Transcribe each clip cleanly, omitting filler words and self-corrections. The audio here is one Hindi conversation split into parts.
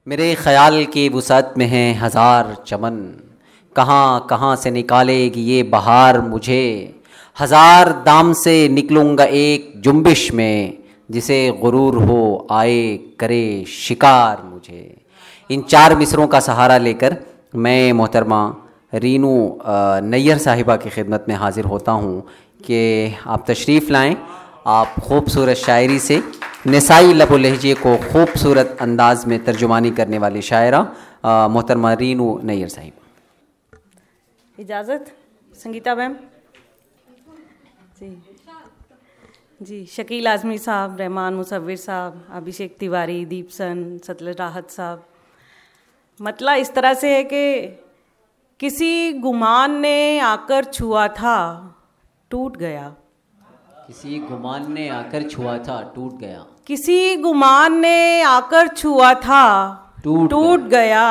मेरे ख़याल की वुसअत में है हज़ार चमन, कहाँ कहाँ से निकालेगी ये बहार मुझे। हज़ार दाम से निकलूँगा एक जुम्बिश में, जिसे गुरूर हो आए करे शिकार मुझे। इन चार मिसरों का सहारा लेकर मैं मोहतरमा रीनू नैयर साहिबा की खिदमत में हाज़िर होता हूँ कि आप तशरीफ़ लाएँ। आप खूबसूरत शायरी से नसाई लबो लहजे को खूबसूरत अंदाज में तर्जुमानी करने वाली शायरा मोहतरमा रीनू नैयर साहिबा। इजाज़त संगीता मैम जी, शकील आज़मी साहब, रहमान मुसव्विर साहब, अभिषेक तिवारी, दीपसन, सतलज राहत साहब। मतलब इस तरह से है कि किसी गुमान ने आकर छुआ था टूट गया। किसी गुमान ने आकर छुआ था टूट गया। किसी गुमान ने आकर छुआ था टूट गया।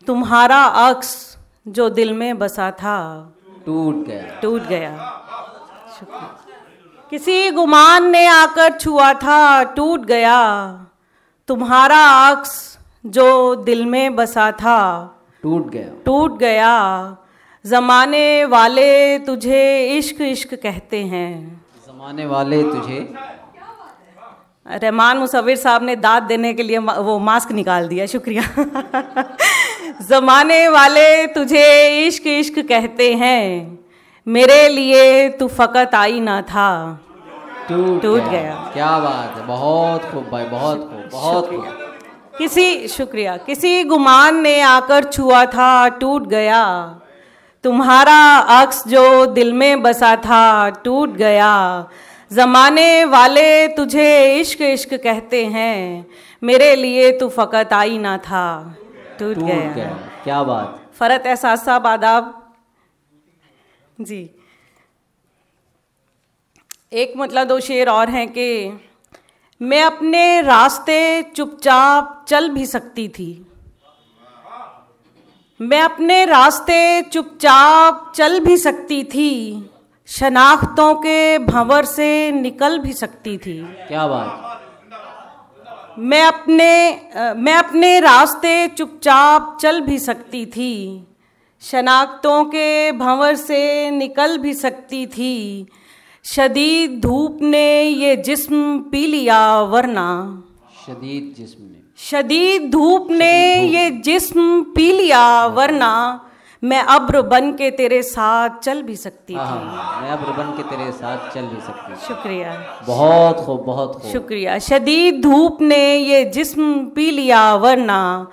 तुम्हारा अक्स जो दिल में बसा था टूट गया। शुक्रिया। किसी गुमान ने आकर छुआ था टूट गया। तुम्हारा अक्स जो दिल में बसा था टूट गया। ज़माने वाले तुझे इश्क इश्क कहते हैं। ज़माने वाले तुझे, रहमान मुसव्विर साहब ने दाद देने के लिए वो मास्क निकाल दिया, शुक्रिया। ज़माने वाले तुझे इश्क इश्क कहते हैं, मेरे लिए तू फ़कत आई ना था टूट गया। क्या बात है, बहुत खूब भाई, बहुत खूब, बहुत खूब। शुक्रिया। किसी गुमान ने आकर छुआ था टूट गया। तुम्हारा अक्स जो दिल में बसा था टूट गया। ज़माने वाले तुझे इश्क इश्क कहते हैं, मेरे लिए तू फ़कत आई ना था टूट गया। क्या बात। फ़रत एहसास साहब, आदाब जी। एक मतलब दो शेर और हैं कि मैं अपने रास्ते चुपचाप चल भी सकती थी। मैं अपने रास्ते चुपचाप चल भी सकती थी, शनाख्तों के भंवर से निकल भी सकती थी। क्या बात। मैं अपने रास्ते चुपचाप चल भी सकती थी, शनाख्तों के भंवर से निकल भी सकती थी। शदीद धूप ने ये जिस्म पी लिया वरना, शदीद धूप ने ये जिस्म पी लिया वरना, मैं अब्र बन के तेरे साथ चल भी सकती थी। मैं अब्र बन के तेरे साथ चल भी सकती थी। शुक्रिया। बहुत खूब, बहुत खूब। शुक्रिया। शदीद धूप ने ये जिस्म पी लिया वरना,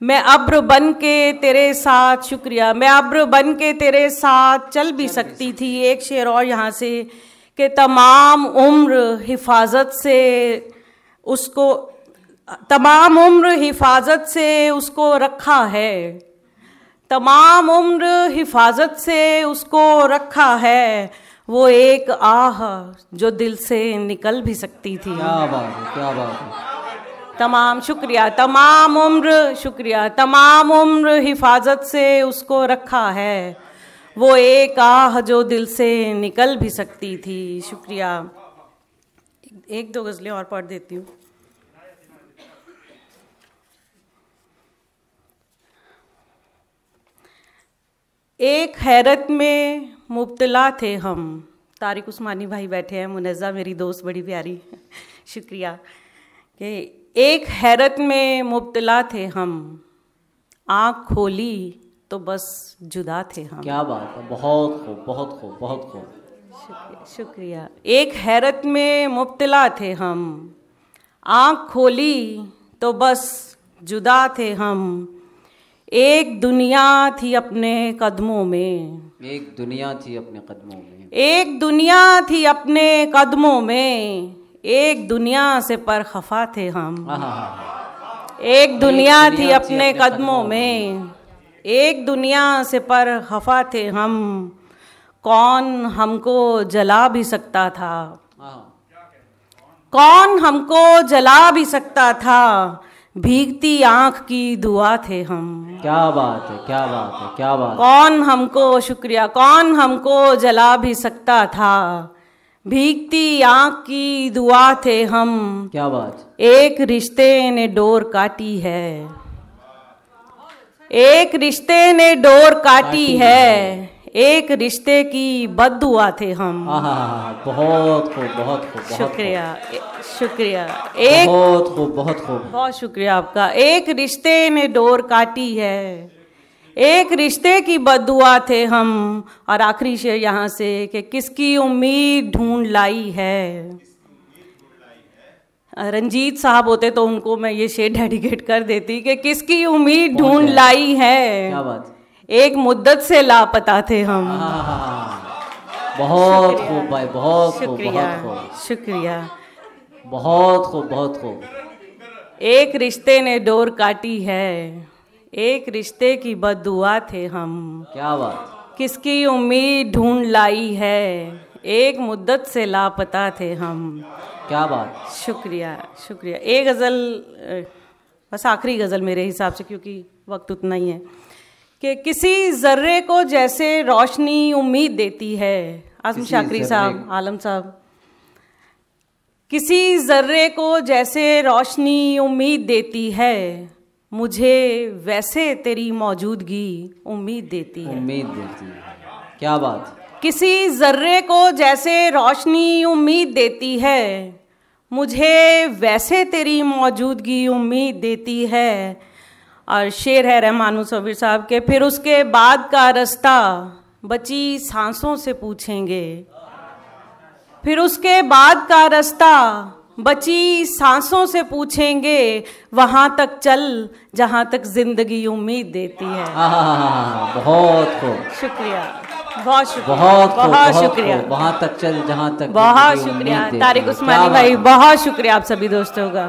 मैं अब्र बन के तेरे साथ, शुक्रिया, मैं अब्र बन के तेरे साथ चल भी सकती थी। एक शेर और यहाँ से कि तमाम उम्र हिफाजत से उसको रखा है। तमाम उम्र हिफाजत से उसको रखा है, वो एक आह जो दिल से निकल भी सकती थी। क्या बात है, क्या बात है। शुक्रिया। तमाम उम्र हिफाजत से उसको रखा है, वो एक आह जो दिल से निकल भी सकती थी। शुक्रिया। एक दो गज़लें और पढ़ देती हूँ। एक हैरत में मुब्तला थे हम। तारिक उस्मानी भाई बैठे हैं, मुनज़्ज़ा मेरी दोस्त बड़ी प्यारी, शुक्रिया। कि एक हैरत में मुब्तला थे हम, आँख खोली तो बस जुदा थे हम। क्या बात है, बहुत खूब, बहुत खूब, बहुत खूब। शुक्रिया। एक हैरत में मुब्तला थे हम, आँख खोली तो बस जुदा थे हम। एक दुनिया थी अपने कदमों में, एक दुनिया थी अपने कदमों में, एक दुनिया थी अपने कदमों में, एक दुनिया से पर खफा थे हम। एक दुनिया थी अपने कदमों में, एक दुनिया से पर खफा थे हम। कौन हमको जला भी सकता था, कौन हमको जला भी सकता था, भीगती आंख की दुआ थे हम। क्या बात है, क्या बात है, क्या बात। कौन हमको, शुक्रिया, कौन हमको जला भी सकता था, भीगती आंख की दुआ थे हम, क्या बात। एक रिश्ते ने डोर काटी है, एक रिश्ते ने डोर काटी है, एक रिश्ते की बद्दुआ थे हम। बहुत खूब, बहुत खूब, शुक्रिया, शुक्रिया। एक बहुत खूब, बहुत खूब, बहुत शुक्रिया आपका। एक रिश्ते ने डोर काटी है, एक रिश्ते की बद्दुआ थे हम। और आखिरी शेर यहाँ से कि किसकी उम्मीद ढूंढ लाई है। रंजीत साहब होते तो उनको मैं ये शेर डेडिकेट कर देती कि किसकी उम्मीद ढूंढ लाई है। क्या बात। एक मुद्दत से लापता थे हम। बहुत खूब भाई, बहुत खूब, शुक्रिया, बहुत खूब, शुक्रिया। बहुत खूब, बहुत खूब। एक रिश्ते ने डोर काटी है, एक रिश्ते की बद्दुआ थे हम। क्या बात। किसकी उम्मीद ढूंढ लाई है, एक मुद्दत से लापता थे हम। क्या बात। शुक्रिया, शुक्रिया। एक गज़ल, बस आखिरी गज़ल मेरे हिसाब से, क्योंकि वक्त उतना ही है कि किसी ज़र्रे को जैसे रोशनी उम्मीद देती है। आज़म शाकरी साहब, आलम साहब। किसी ज़र्रे को जैसे रोशनी उम्मीद देती है, मुझे वैसे तेरी मौजूदगी उम्मीद देती है। उम्मीद देती है। क्या बात। किसी ज़र्रे को जैसे रोशनी उम्मीद देती है, मुझे वैसे तेरी मौजूदगी उम्मीद देती है। और शेर है रहमान मुसव्विर साहब के, फिर उसके बाद का रास्ता बची सांसों से पूछेंगे, फिर उसके बाद का रास्ता बची सांसों से पूछेंगे, वहाँ तक चल जहाँ तक जिंदगी उम्मीद देती है। बहुत खूब, शुक्रिया, बहुत शुक्रिया, बहुत शुक्रिया। वहाँ तक चल जहाँ तक, बहुत शुक्रिया तारिक उस्मानी भाई, बहुत शुक्रिया आप सभी दोस्तों का।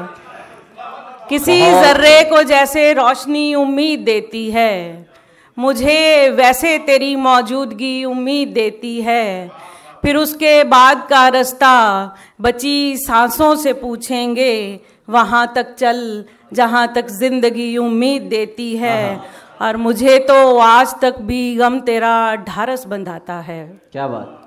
किसी ज़र्रे को जैसे रोशनी उम्मीद देती है, मुझे वैसे तेरी मौजूदगी उम्मीद देती है। फिर उसके बाद का रास्ता बची सांसों से पूछेंगे, वहाँ तक चल जहाँ तक जिंदगी उम्मीद देती है। और मुझे तो आज तक भी गम तेरा ढारस बंधाता है। क्या बात।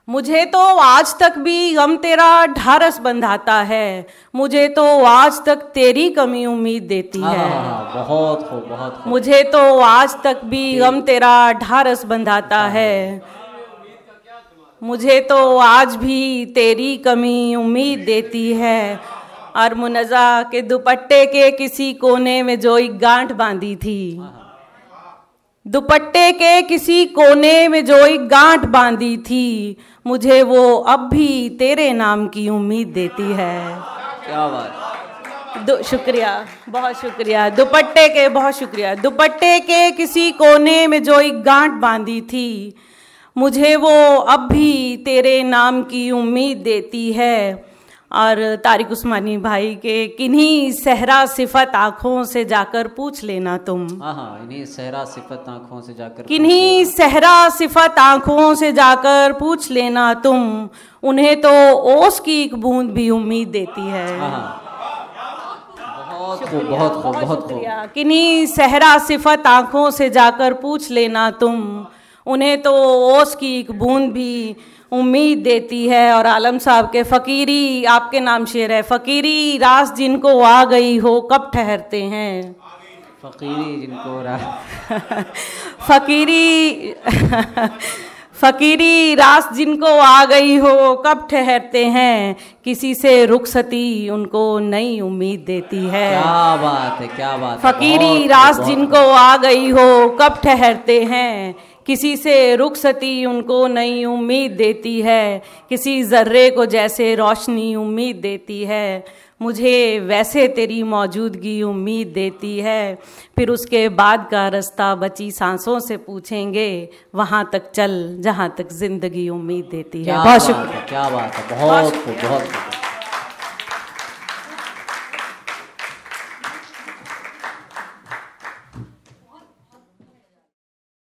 मुझे तो आज तक भी गम तेरा ढारस बंधाता है, मुझे तो आज तक तेरी कमी उम्मीद देती है। बहुत खूब, बहुत खूब। मुझे तो आज तक भी गम तेरा ढारस बंधाता है, मुझे तो आज भी तेरी कमी उम्मीद देती है। और मुनज़्ज़ा के दुपट्टे के किसी कोने में जो एक गांठ बांधी थी, दुपट्टे के किसी कोने में जो एक गांठ बांधी थी, मुझे वो अब भी तेरे नाम की उम्मीद देती है। क्या बात। शुक्रिया, बहुत शुक्रिया। दुपट्टे के, बहुत शुक्रिया। दुपट्टे के किसी कोने में जो एक गांठ बांधी थी, मुझे वो अब भी तेरे नाम की उम्मीद देती है। और तारिक उस्मानी भाई के किन्हीं सहरा सिफत आँखों से जाकर पूछ लेना तुम। इन्हीं सहरा सिफत आँखों से जाकर, किन्हीं सहरा सिफत आँखों से जाकर पूछ लेना तुम, उन्हें तो ओस की एक बूंद भी उम्मीद देती है। बहुत खूब, बहुत खूब, बहुत खूब। किन्हीं सहरा सिफत आँखों से जाकर पूछ लेना तुम, उन्हें तो ओस की एक बूंद भी उम्मीद देती है। और आलम साहब के फ़कीरी, आपके नाम शेर है, फ़कीरी रास जिनको आ गई हो कब ठहरते हैं। फ़कीरी जिनको फ़कीरी फ़कीरी रास जिनको आ गई हो कब ठहरते हैं, किसी से रुखसती उनको नई उम्मीद देती है। क्या बात है, क्या बात। फ़कीरी रास जिनको आ गई हो कब ठहरते हैं, किसी से रुखसती उनको नई उम्मीद देती है। किसी ज़र्रे को जैसे रोशनी उम्मीद देती है, मुझे वैसे तेरी मौजूदगी उम्मीद देती है। फिर उसके बाद का रास्ता बची सांसों से पूछेंगे, वहाँ तक चल जहाँ तक जिंदगी उम्मीद देती है। बहुत शुक्रिया। क्या बात है, बहुत खूब, बहुत खूब।